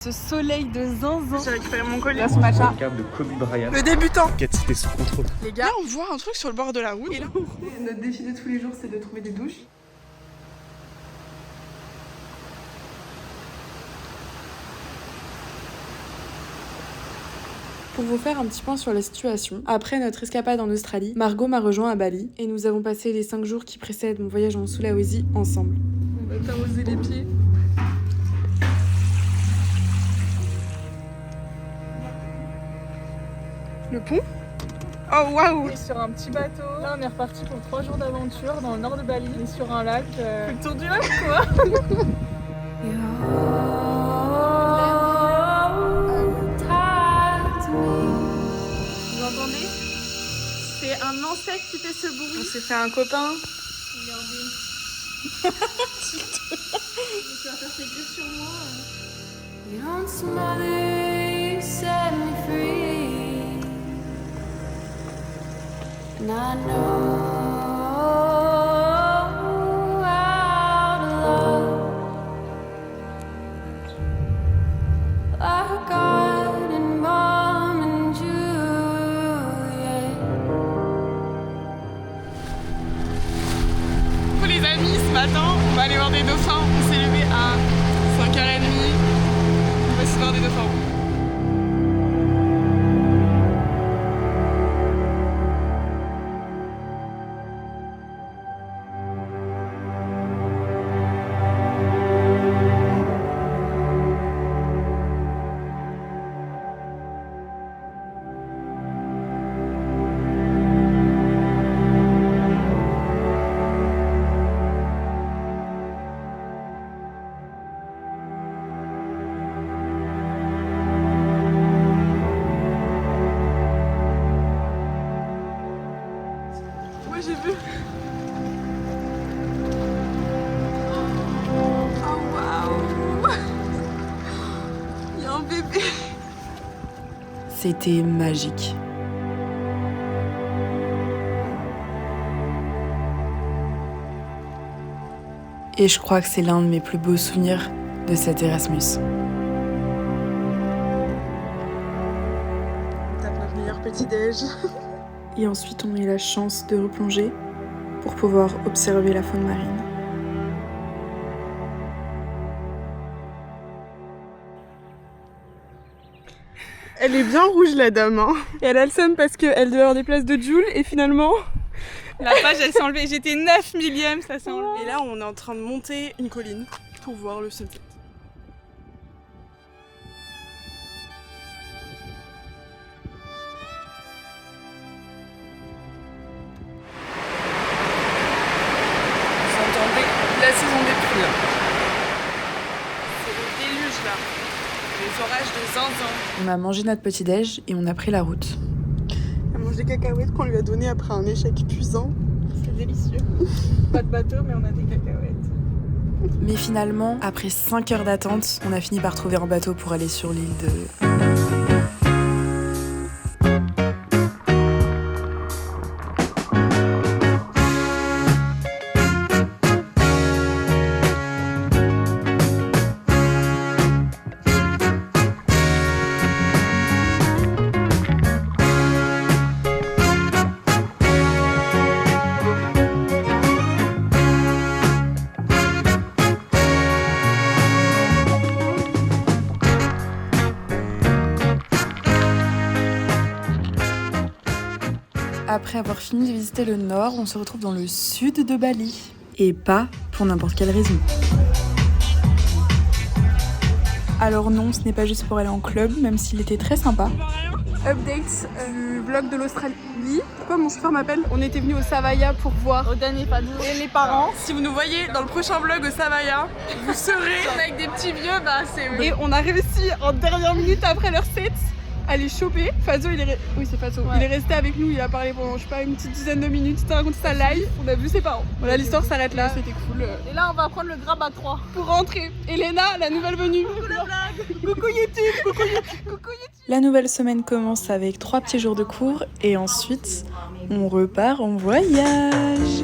Ce soleil de zinzin. J'ai récupéré mon collier. Là, ce matcha. Le câble de Kobe Bryant. Le débutant. Quête cité sous contrôle. Les gars, là, on voit un truc sur le bord de la route. Et là, notre défi de tous les jours, c'est de trouver des douches. Pour vous faire un petit point sur la situation, après notre escapade en Australie, Margot m'a rejoint à Bali et nous avons passé les 5 jours qui précèdent mon voyage en Sulawesi ensemble. On va t'arroser les pieds. Le pont? Oh waouh! On est sur un petit bateau. Là, on est reparti pour 3 jours d'aventure dans le nord de Bali. On est sur un lac. Le tour du lac, quoi! Vous entendez? C'est un insecte qui fait ce bruit. On s'est fait un copain. Regardez. Tu vas faire tes griffes sur moi. And I know how to love like God and Mom and Juliet. Coucou les amis, ce matin, on va aller voir des dauphins. On s'est levé à 5h30. On va essayer de voir des dauphins. Ouais, j'ai vu. Oh waouh! Il y a un bébé. C'était magique. Et je crois que c'est l'un de mes plus beaux souvenirs de cet Erasmus. On tape notre meilleur petit-déj. Et ensuite, on a eu la chance de replonger pour pouvoir observer la faune marine. Elle est bien rouge, la dame, hein. Et elle a le seum parce qu'elle devait avoir des places de Joule et finalement... La page, elle s'est enlevée. J'étais 9 millième, ça s'est enlevé. Et là, on est en train de monter une colline pour voir le sunset. Vous entendez la saison des pluies. C'est le déluge là. Les orages de zinzin. On a mangé notre petit-déj et on a pris la route. Elle mange des cacahuètes qu'on lui a données après un échec épuisant. C'est délicieux. Pas de bateau, mais on a des cacahuètes. Mais finalement, après 5 heures d'attente, on a fini par trouver un bateau pour aller sur l'île de... Après avoir fini de visiter le nord, on se retrouve dans le sud de Bali. Et pas pour n'importe quelle raison. Alors non, ce n'est pas juste pour aller en club, même s'il était très sympa. Update du vlog de l'Australie. Pourquoi mon chauffeur m'appelle? On était venu au Savaya pour voir Au dernier pas et les parents. Si vous nous voyez dans le prochain vlog au Savaya, vous serez Avec des petits vieux, bah c'est... Et on a réussi en dernière minute après leur set à les choper. Fazo, oui c'est Fazo. Ouais. Il est resté avec nous, il a parlé pendant je sais pas une petite dizaine de minutes. Il t'a raconté sa live. On a vu ses parents. Voilà, l'histoire s'arrête là. C'était cool. Et là, on va prendre le grab à 3. Pour rentrer, Elena, la nouvelle venue. Coucou la blague. Coucou YouTube. Coucou YouTube. Coucou YouTube. La nouvelle semaine commence avec 3 petits jours de cours et ensuite on repart en voyage.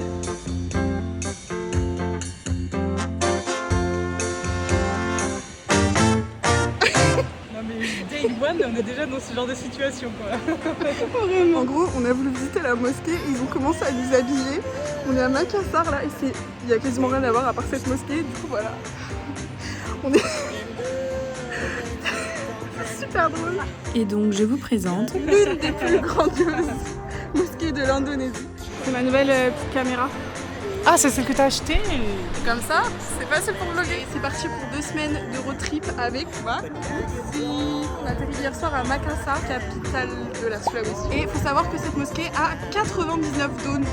mais day one, on est déjà dans ce genre de situation, quoi. En gros, on a voulu visiter la mosquée et ils ont commencé à nous habiller. On est à Makassar là et il y a quasiment rien à voir à part cette mosquée. Du coup, voilà. On est super drôle. Et donc je vous présente L'une des plus grandioses mosquées de l'Indonésie. C'est ma nouvelle petite caméra. Ah, c'est celle que t'as achetée? Comme ça, c'est facile pour vlogger. C'est parti pour 2 semaines de road trip avec moi. On a atterri hier soir à Makassar, capitale de la Sulawesi. Et il faut savoir que cette mosquée a 99 dômes.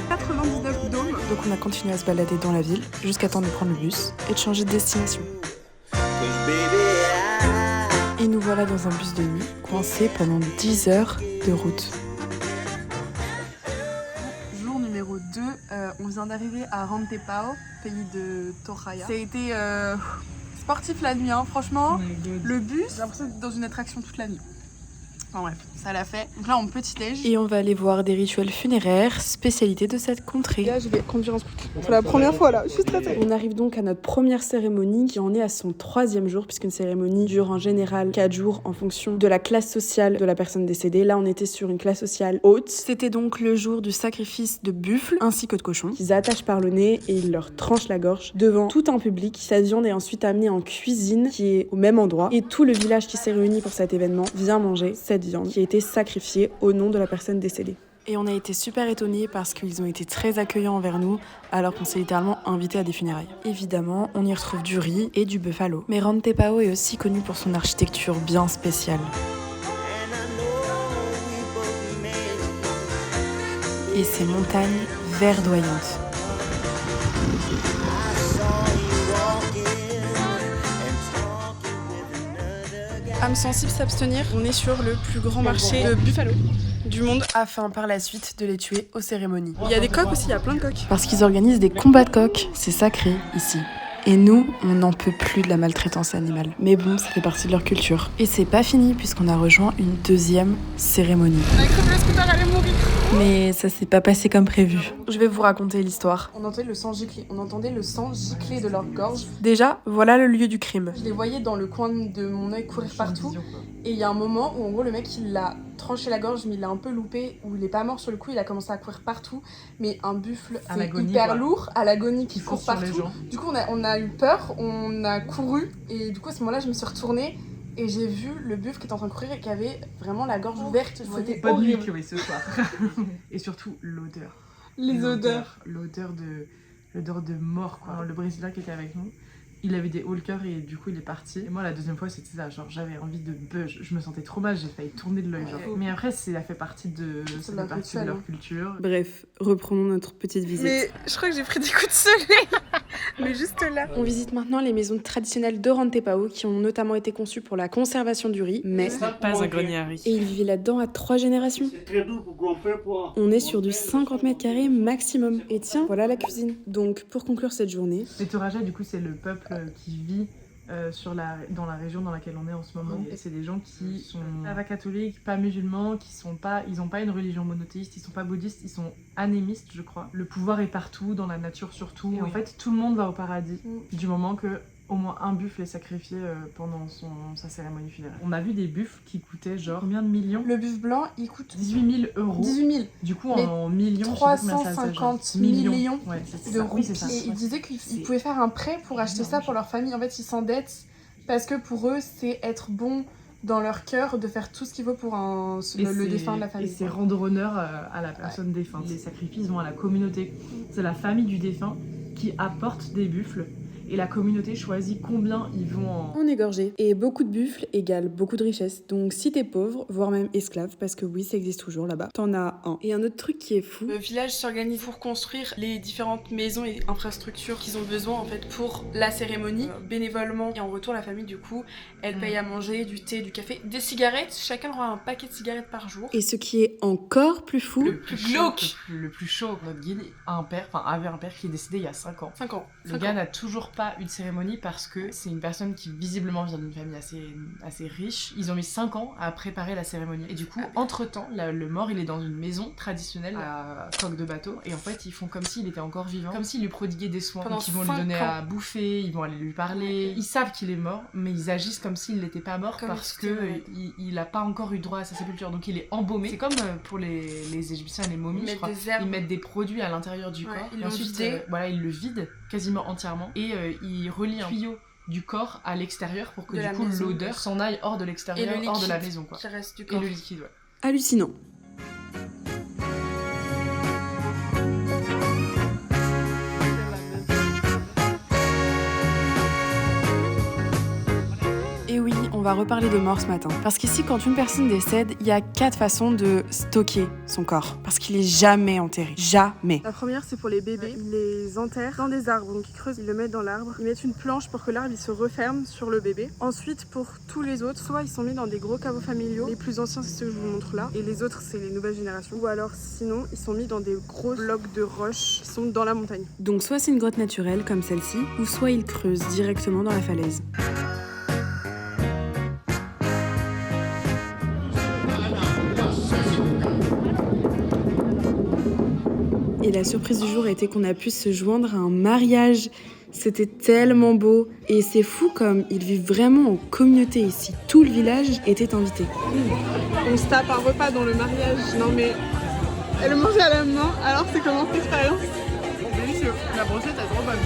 99 dômes. Donc on a continué à se balader dans la ville jusqu'à temps de prendre le bus et de changer de destination. Et nous voilà dans un bus de nuit, coincés pendant 10 heures de route. Jour numéro 2, on vient d'arriver à Rantepao, pays de Toraya. Ça a été sportif la nuit, hein. Franchement, le bus, j'ai l'impression d'être dans une attraction toute la nuit. Enfin bref, ça l'a fait. Donc là, en petit déj. Et on va aller voir des rituels funéraires, spécialité de cette contrée. Là, je vais conduire un scooter. C'est la première fois là, je suis stressée. On arrive donc à notre première cérémonie qui en est à son 3e jour, puisqu'une cérémonie dure en général 4 jours en fonction de la classe sociale de la personne décédée. Là, on était sur une classe sociale haute. C'était donc le jour du sacrifice de buffles ainsi que de cochons qu'ils attachent par le nez et ils leur tranchent la gorge devant tout un public. Cette viande est ensuite amenée en cuisine qui est au même endroit et tout le village qui s'est réuni pour cet événement vient manger cette viande qui a été sacrifiée au nom de la personne décédée. Et on a été super étonnés parce qu'ils ont été très accueillants envers nous alors qu'on s'est littéralement invités à des funérailles. Évidemment, on y retrouve du riz et du buffalo. Mais Rantepao est aussi connu pour son architecture bien spéciale. Et ses montagnes verdoyantes. Âme sensible s'abstenir. On est sur le plus grand marché de buffalo du monde. Afin par la suite de les tuer aux cérémonies. Il y a des coqs aussi, il y a plein de coqs. Parce qu'ils organisent des combats de coqs, c'est sacré ici. Et nous, on n'en peut plus de la maltraitance animale. Mais bon, ça fait partie de leur culture. Et c'est pas fini puisqu'on a rejoint une 2e cérémonie. On a cru que le scooter allait mourir. Mais ça s'est pas passé comme prévu. Je vais vous raconter l'histoire. On entendait le sang gicler. On entendait le sang gicler de leur gorge. Déjà, voilà le lieu du crime. Je les voyais dans le coin de mon œil courir partout. Et il y a un moment où en gros le mec il l'a tranché la gorge mais il l'a un peu loupé, où il est pas mort sur le coup, il a commencé à courir partout. Mais un buffle c'est hyper lourd, à l'agonie qui court partout. Du coup on a eu peur, on a couru et du coup à ce moment-là je me suis retournée. Et j'ai vu le buffle qui était en train de courir et qui avait vraiment la gorge ouverte. C'était pas de nuit, horrible. Chloé, ce soir. Et surtout l'odeur. Les odeurs. L'odeur de mort, quoi. Le Brésilien qui était avec nous, il avait des hauts le cœur et du coup il est parti. Et moi la deuxième fois c'était ça, genre j'avais envie de buzz, je me sentais trop mal, j'ai failli tourner de l'œil. Ouais. Mais après ça fait partie de leur culture. Bref, reprenons notre petite visite. Mais je crois que j'ai pris des coups de soleil. Mais juste là. On visite maintenant les maisons traditionnelles de Rantepao qui ont notamment été conçues pour la conservation du riz, mais Pas un grenier à riz. et ils vivaient là-dedans à 3 générations. On est sur du 50 mètres carrés maximum. Et tiens, voilà la cuisine. Donc pour conclure cette journée, Les Toraja du coup c'est le peuple qui vit dans la région dans laquelle on est en ce moment. Et c'est des gens qui sont pas catholiques, pas musulmans, ils ont pas une religion monothéiste, ils sont pas bouddhistes, ils sont animistes je crois. Le pouvoir est partout, dans la nature surtout. Et en fait tout le monde va au paradis du moment que au moins un buffle est sacrifié pendant sa cérémonie funéraire. On a vu des buffles qui coûtaient genre combien de millions? Le buffle blanc il coûte 18 000 euros. 18 000. Du coup Mais en millions, 350 millions Ouais, c'est de ça. roupies. Oui, c'est ça. Et ils disaient qu'ils pouvaient faire un prêt pour acheter ça pour leur famille. En fait, ils s'endettent parce que pour eux, c'est être bon dans leur cœur de faire tout ce qu'il faut pour le défunt de la famille. Et c'est rendre honneur à la personne défunte. Les sacrifices vont à la communauté. C'est la famille du défunt qui apporte des buffles. Et la communauté choisit combien ils vont en... on est gorgé. Et beaucoup de buffles égale beaucoup de richesse. Donc si t'es pauvre, voire même esclave, parce que oui, ça existe toujours là-bas, t'en as un. Et un autre truc qui est fou, Le village s'organise pour construire les différentes maisons et infrastructures qu'ils ont besoin en fait pour la cérémonie bénévolement. Et en retour, la famille du coup, elle paye à manger du thé, du café, des cigarettes. Chacun aura un paquet de cigarettes par jour. et ce qui est encore plus fou, Le plus glauque. le plus chaud, notre guide avait un père qui est décédé il y a 5 ans. 5 ans. Le gars n'a toujours pas eu de cérémonie parce que c'est une personne qui visiblement vient d'une famille assez riche. Ils ont mis 5 ans à préparer la cérémonie. Et du coup, entre-temps, le mort, il est dans une maison traditionnelle à coque de bateau. Et en fait, ils font comme s'il était encore vivant, comme s'il lui prodiguait des soins. Donc ils vont lui donner à bouffer, ils vont aller lui parler. Ils savent qu'il est mort, mais ils agissent comme s'il n'était pas mort parce que il a pas encore eu droit à sa sépulture. Donc il est embaumé. C'est comme pour les Égyptiens et les momies, je crois. Ils mettent des produits à l'intérieur du corps. Et ensuite, voilà, ils le vident quasiment entièrement. Et ils relient un tuyau du corps à l'extérieur pour que du coup l'odeur s'en aille hors de l'extérieur, hors de la maison, quoi. Qui reste du corps. Et le liquide, ouais. Hallucinant. Et oui, on va reparler de mort ce matin. Parce qu'ici, quand une personne décède, il y a 4 façons de stocker son corps. Parce qu'il est jamais enterré. Jamais. La première, c'est pour les bébés. Ils les enterrent dans des arbres. Donc ils creusent, ils le mettent dans l'arbre. Ils mettent une planche pour que l'arbre il se referme sur le bébé. Ensuite, pour tous les autres, soit ils sont mis dans des gros caveaux familiaux. Les plus anciens, c'est ceux que je vous montre là. Et les autres, c'est les nouvelles générations. Ou alors, sinon, ils sont mis dans des gros blocs de roches qui sont dans la montagne. Donc soit c'est une grotte naturelle comme celle-ci, ou soit ils creusent directement dans la falaise. Et la surprise du jour a été qu'on a pu se joindre à un mariage. C'était tellement beau. Et c'est fou comme ils vivent vraiment en communauté ici. Tout le village était invité. On se tape un repas dans le mariage. Non mais... Elle mangeait à la main. Alors c'est comment cette expérience? Délicieux. La brochette est trop bonne.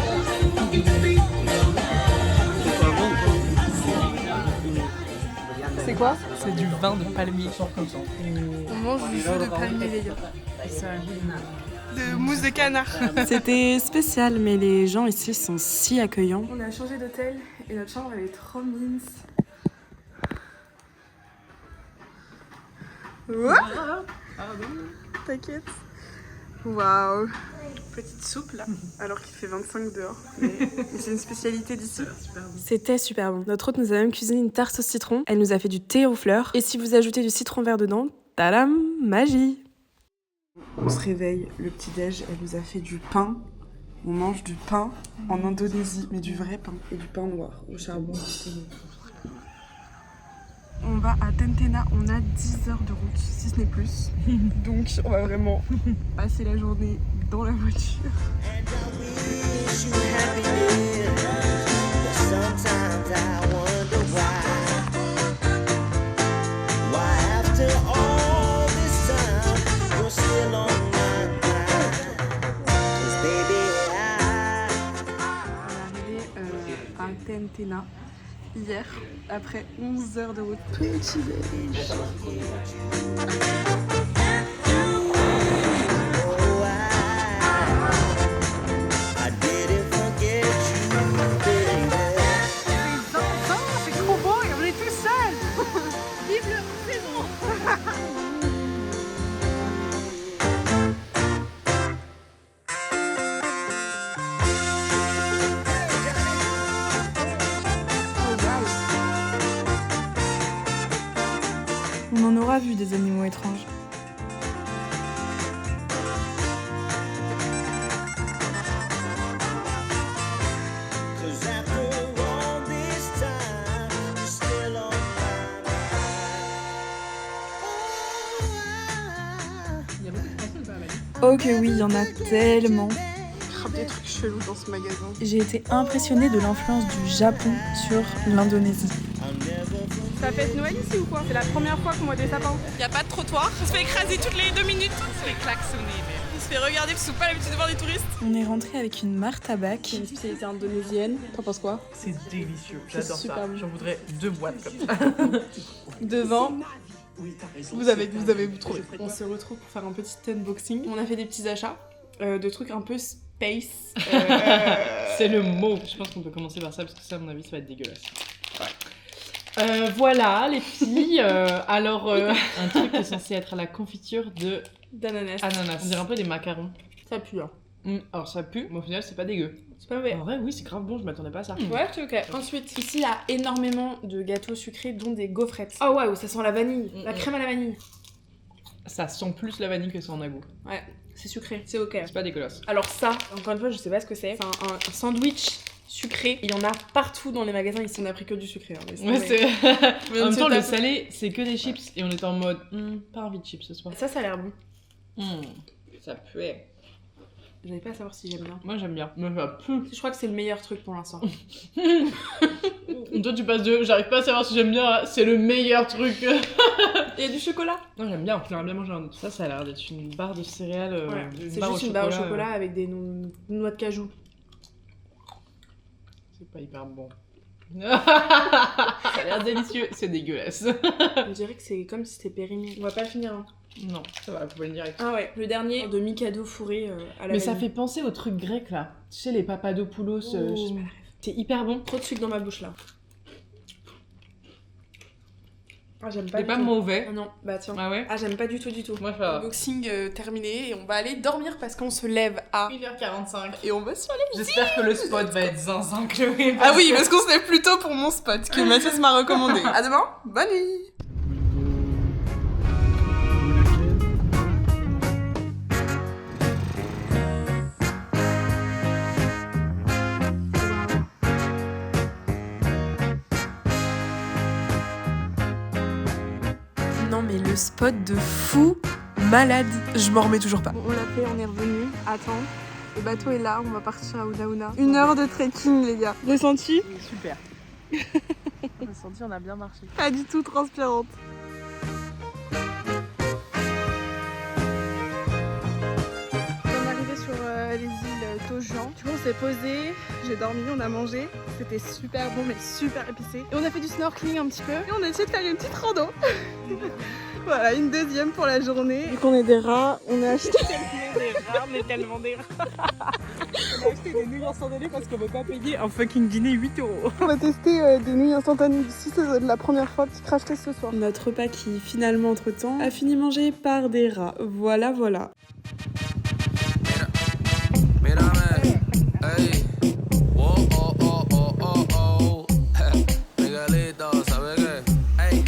C'est quoi? C'est du vin de palmier. On mange du jus de palmier, les gars. De mousse de canard. C'était spécial, mais les gens ici sont si accueillants. On a changé d'hôtel et notre chambre elle est trop mince. T'inquiète. Waouh. Petite soupe là, alors qu'il fait 25 dehors. Mais c'est une spécialité d'ici. C'était super bon. Notre hôte nous a même cuisiné une tarte au citron. Elle nous a fait du thé aux fleurs. Et si vous ajoutez du citron vert dedans, tadam, magie. On se réveille, le petit-déj, elle nous a fait du pain. On mange du pain en Indonésie, mais du vrai pain. Et du pain noir au charbon. On va à Tentena, on a 10 heures de route, si ce n'est plus. Donc on va vraiment passer la journée dans la voiture. À Tentena hier, après 11 heures de route. Petit déj. C'est trop beau et on est tout seul. Vive le présent. On en aura vu des animaux étranges. Oh que oui, il y en a tellement. Des trucs chelous dans ce magasin. J'ai été impressionnée de l'influence du Japon sur l'Indonésie. Ça fête Noël ici ou quoi? C'est la première fois qu'on voit des sapins. Il n'y a pas de trottoir, on se fait écraser toutes les 2 minutes, on se fait klaxonner, on se fait regarder parce qu'on n'a pas l'habitude de voir des touristes. On est rentré avec une martabak. Une spécialité indonésienne. T'en penses quoi? C'est délicieux, j'adore super ça. bon. J'en voudrais 2 boîtes comme ça. Devant, vous avez trouvé. On se retrouve pour faire un petit unboxing. On a fait des petits achats de trucs un peu space. C'est le mot. Je pense qu'on peut commencer par ça parce que ça, à mon avis, ça va être dégueulasse. Ouais. Voilà, les filles. Alors, un truc qui est censé être à la confiture de D'ananas. ananas. On dirait un peu des macarons. Ça pue, hein. Alors ça pue, mais au final, c'est pas dégueu. C'est pas mauvais. En vrai, oui, c'est grave bon, je m'attendais pas à ça. Ouais, c'est ok. Ensuite, ici, il y a énormément de gâteaux sucrés, dont des gaufrettes. Oh waouh, ça sent la vanille. La crème à la vanille. Ça sent plus la vanille que ça en a goût. Ouais, c'est sucré, c'est ok. C'est pas dégueulasse. Alors ça, encore une fois, je sais pas ce que c'est. C'est un sandwich sucré. Il y en a partout dans les magasins ici, on a pris que du sucré. Hein, Ouais, c'est. En même temps, le tape- salé, c'est que des chips. Et on était en mode, pas envie de chips ce soir. Ça a l'air bon. Ça puait. J'avais pas à savoir si j'aime bien. Moi, j'aime bien. Moi, ça pue. Je crois que c'est le meilleur truc pour l'instant. Toi, tu passes de j'arrive pas à savoir si j'aime bien à c'est le meilleur truc. Il y a du chocolat. Non, j'aime bien. J'aimerais bien manger un autre. Ça a l'air d'être une barre de céréales. Ouais, une c'est barre juste au une barre au chocolat, chocolat avec des noix de cajou. C'est pas hyper bon. Ça a l'air délicieux. C'est dégueulasse. On dirait que c'est comme si c'était périmé. On va pas le finir. Hein. Non, ça va, vous pouvez le direct. Ah ouais, le dernier de Mikado fourré à la Mais ça vanille. fait penser au truc grec là. Tu sais, les papadopoulos. Oh. Je sais pas. C'est hyper bon. Trop de sucre dans ma bouche là. Ah, j'aime pas C'est du pas tout. mauvais. Ah non, bah tiens. Ah ouais. Ah, j'aime pas du tout. Moi, ça va. Unboxing terminé et on va aller dormir parce qu'on se lève à 1h45. et on va sur les... J'espère que le spot va être zinzin, Chloé. Ah oui, parce qu'on se lève plus tôt pour mon spot que Mathias m'a recommandé. À demain, bonne nuit. Non mais le spot de fou malade, je m'en remets toujours pas. On l'a fait, on est revenu. Attends, le bateau est là, on va partir à Unauna. 1 heure de trekking les gars. Ressenti? Super. Ressenti, on a bien marché. Pas du tout transpirante. On est arrivé sur les îles Tojan. Du coup on s'est posé, j'ai dormi, on a mangé. C'était super bon mais super épicé. Et on a fait du snorkeling un petit peu. Et on a essayé de faire une petite rando. Voilà, une deuxième pour la journée. Vu qu'on est des rats, on a acheté On est tellement des rats. On a acheté des nouilles instantanées parce qu'on veut pas payer un fucking dîner 8 €. On va tester des nouilles instantanées. Si c'est la première fois, petit crash test ce soir. Notre repas qui finalement entre temps a fini mangé par des rats. Voilà, voilà. Mírame, ey, oh, oh, oh, oh, oh, oh, Miguelito, ¿sabe qué? Ey,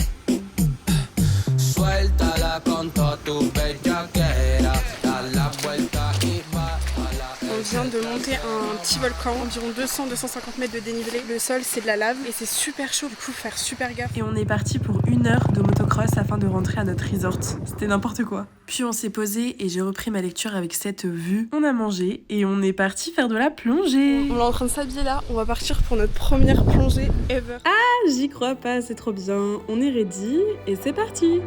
suéltala con toda tu bellaquera, da la vuelta y va a la... On vient de monter un petit volcan, environ 200-250 mètres de dénivelé. Le sol c'est de la lave et c'est super chaud, du coup faut faire super gaffe. Et on est parti pour 1 heure de motocross afin de rentrer à notre resort. C'était n'importe quoi. Puis on s'est posé et j'ai repris ma lecture avec cette vue. On a mangé et on est parti faire de la plongée. On est en train de s'habiller là, on va partir pour notre première plongée ever. Ah, j'y crois pas, c'est trop bien. On est ready et c'est parti.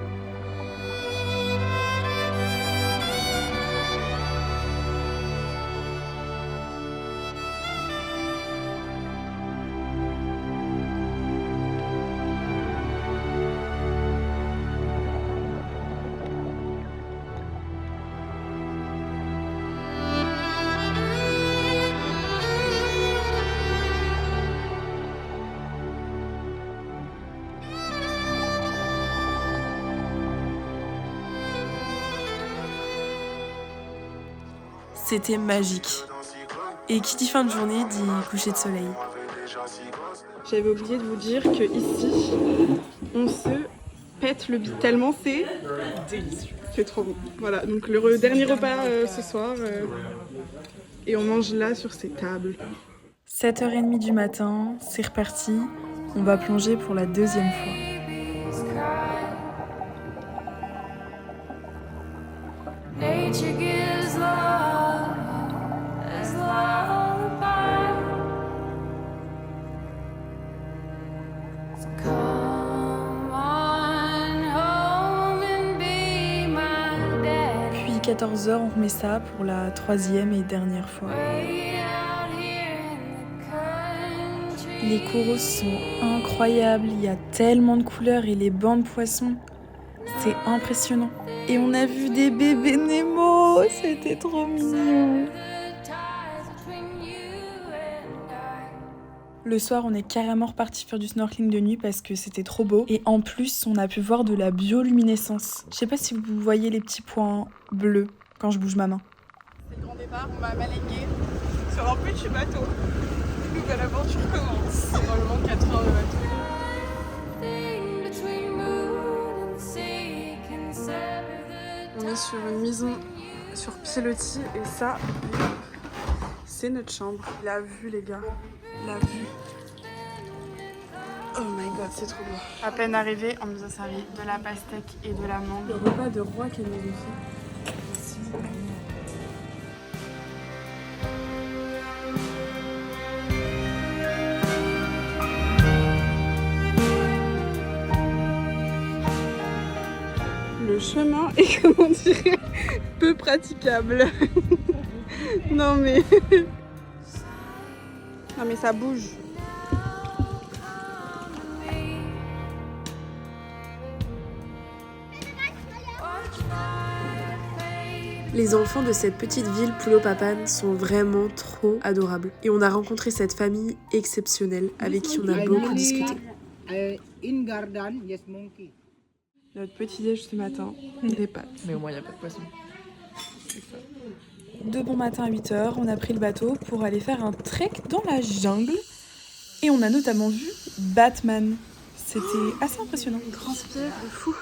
C'était magique. Et qui dit fin de journée dit coucher de soleil. J'avais oublié de vous dire que ici, on se pète le bide tellement c'est délicieux. C'est trop bon. Voilà, donc le dernier repas ce soir. Et on mange là sur ces tables. 7h30 du matin, c'est reparti. On va plonger pour la 2e fois. Nature gives love as lullaby. So come on home and be my daddy. Puis 14h, on remet ça pour la 3e et dernière fois. Way out here in the country. Les coraux sont incroyables, il y a tellement de couleurs et les bancs de poissons, c'est impressionnant. Et on a vu des bébés Nemo, c'était trop mignon. The ties between you and I. Le soir, on est carrément reparti faire du snorkeling de nuit parce que c'était trop beau. Et en plus, on a pu voir de la bioluminescence. Je sais pas si vous voyez les petits points bleus quand je bouge ma main. C'est le grand départ, on va malinguer sur un petit bateau. Nouvelle aventure commence. Normalement 4 heures de bateau. Thing between moon and sea can sever the On est sur une maison sur pilotis et ça, c'est notre chambre. La vue les gars, La vue. Oh my god, c'est trop beau. À peine arrivé, on nous a servi de la pastèque et de la mangue. Le repas de roi qu'elle nous a fait. Le chemin est, comment dire, peu praticable. Non mais... Non mais ça bouge. Les enfants de cette petite ville Pulo-Papan sont vraiment trop adorables. Et on a rencontré cette famille exceptionnelle avec qui on a beaucoup discuté. Notre petit déj ce matin, des pâtes. Mais au moins, il n'y a pas de poisson. De bon matin à 8h, on a pris le bateau pour aller faire un trek dans la jungle. Et on a notamment vu Batman. C'était assez impressionnant. On transpire de fou.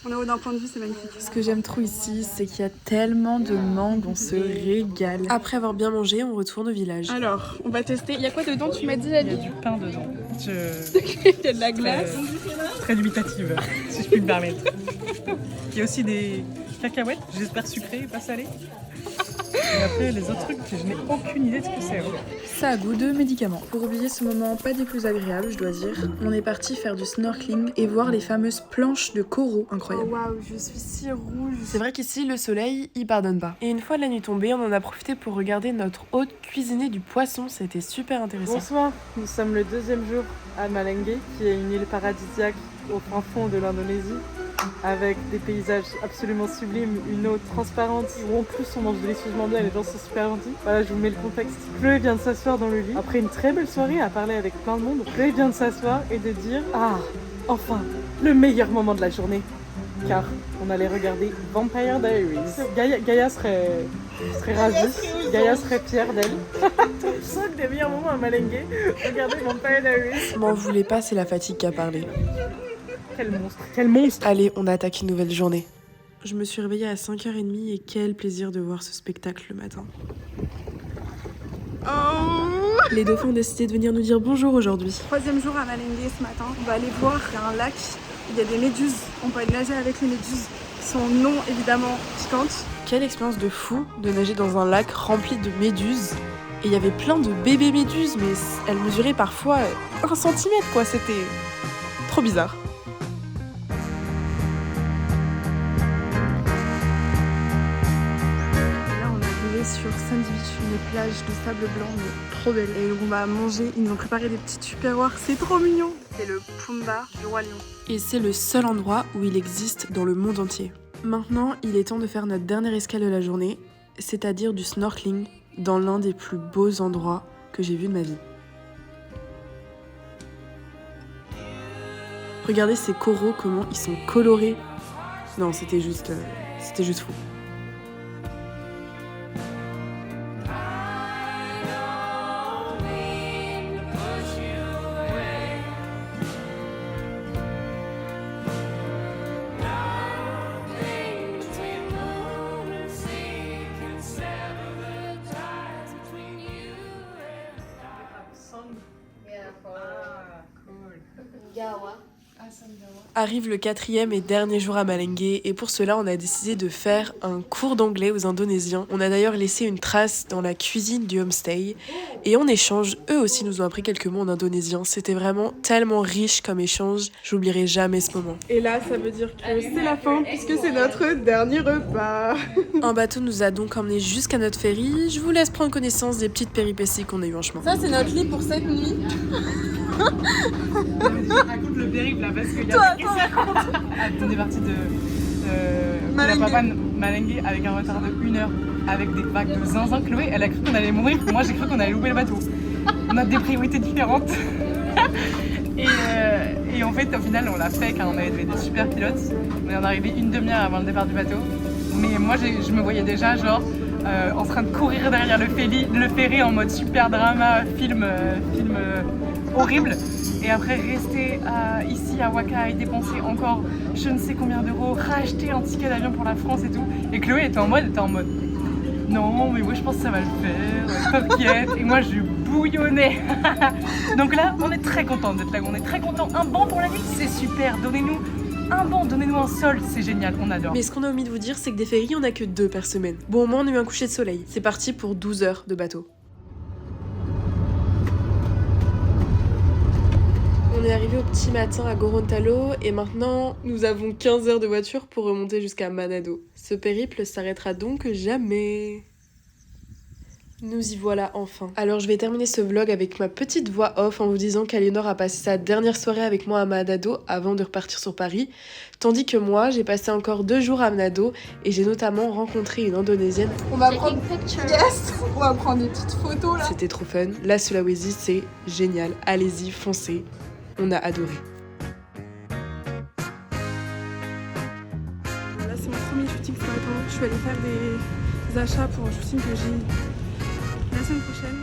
On est haut d'un point de vue, c'est magnifique. Ce que j'aime trop ici, c'est qu'il y a tellement de mangues, on se régale. Après avoir bien mangé, on retourne au village. Alors, on va tester. Il y a quoi dedans, tu m'as dit, Ali? Il y a du pain dedans. Il y a de la glace. Très dubitative, si je puis me permettre. Il y a aussi des cacahuètes, j'espère sucrées, pas salées. Et après, les autres trucs, je n'ai aucune idée de ce que c'est. Ça a goût de médicament. Pour oublier ce moment pas des plus agréables, je dois dire, on est parti faire du snorkeling et voir les fameuses planches de coraux. Incroyable. Oh, waouh, je suis si rouge. C'est vrai qu'ici, le soleil, il pardonne pas. Et une fois la nuit tombée, on en a profité pour regarder notre hôte cuisiner du poisson. C'était super intéressant. Bonsoir, nous sommes le 2e jour à Malenge, qui est une île paradisiaque au fin fond de l'Indonésie, avec des paysages absolument sublimes, une eau transparente où en plus on mange délicieusement bien et les gens sont super gentils. Voilà, je vous mets le contexte. Chloé vient de s'asseoir dans le lit après une très belle soirée à parler avec plein de monde. Chloé vient de s'asseoir et de dire « Ah, enfin, le meilleur moment de la journée !» Car on allait regarder Vampire Diaries. Gaïa serait ravie, Gaïa serait fière d'elle. Je sens que des meilleurs moments à Malenge, regardez Vampire Diaries. M'en voulez pas, c'est la fatigue qui a parlé. Quel monstre, quel monstre! Allez, on attaque une nouvelle journée. Je me suis réveillée à 5h30 et quel plaisir de voir ce spectacle le matin. Oh! Les dauphins ont décidé de venir nous dire bonjour aujourd'hui. 3e jour à Malenge ce matin. On va aller voir, il y a un lac, il y a des méduses. On peut aller nager avec les méduses qui sont non évidemment piquantes. Quelle expérience de fou de nager dans un lac rempli de méduses. Et il y avait plein de bébés méduses, mais elles mesuraient parfois 1 cm quoi, c'était trop bizarre. Sur Sand Beach, une plage de sable blanc mais trop belle. Et on va manger, ils nous ont préparé des petits tupperwares, c'est trop mignon. C'est le Pumba du Roi Lion. Et c'est le seul endroit où il existe dans le monde entier. Maintenant, il est temps de faire notre dernière escale de la journée, c'est-à-dire du snorkeling dans l'un des plus beaux endroits que j'ai vu de ma vie. Regardez ces coraux, comment ils sont colorés. Non, c'était juste fou. Arrive le 4e et dernier jour à Malenge et pour cela on a décidé de faire un cours d'anglais aux Indonésiens. On a d'ailleurs laissé une trace dans la cuisine du homestay et en échange, eux aussi nous ont appris quelques mots en indonésien. C'était vraiment tellement riche comme échange, j'oublierai jamais ce moment. Et là ça veut dire que c'est la fin puisque c'est notre dernier repas. Un bateau nous a donc emmenés jusqu'à notre ferry. Je vous laisse prendre connaissance des petites péripéties qu'on a eues en chemin. Ça c'est notre lit pour cette nuit. Je raconte le périple là parce qu'il y a on est parti de Malenge avec un retard de 1 heure avec des vagues de zinzin. Chloé elle a cru qu'on allait mourir, moi j'ai cru qu'on allait louper le bateau. On a des priorités différentes. Et en fait au final on l'a fait car on avait des super pilotes. On est arrivé une demi-heure avant le départ du bateau. Mais moi je me voyais déjà genre en train de courir derrière le ferry en mode super drama, film horrible. Et après rester ici à Waka et dépenser encore je ne sais combien d'euros, racheter un ticket d'avion pour la France et tout. Et Chloé était en mode non mais moi je pense que ça va le faire, t'inquiète. Et moi je bouillonner. Donc là, on est très content d'être là, on est très content. Un banc pour la nuit, c'est super. Donnez-nous un banc, donnez-nous un sol, c'est génial, on adore. Mais ce qu'on a omis de vous dire, c'est que des ferries, on a que 2 par semaine. Bon, au moins, on a eu un coucher de soleil. C'est parti pour 12 heures de bateau. On est arrivé au petit matin à Gorontalo et maintenant nous avons 15 heures de voiture pour remonter jusqu'à Manado. Ce périple s'arrêtera donc jamais. Nous y voilà enfin. Alors je vais terminer ce vlog avec ma petite voix off en vous disant qu'Aliénor a passé sa dernière soirée avec moi à Manado avant de repartir sur Paris, tandis que moi j'ai passé encore 2 jours à Manado et j'ai notamment rencontré une Indonésienne. On va prendre on va prendre des petites photos là. C'était trop fun. La Sulawesi c'est génial. Allez-y, foncez. On a adoré. Là c'est mon premier shooting ce matin. Je suis allée faire des achats pour un shooting que j'ai la semaine prochaine.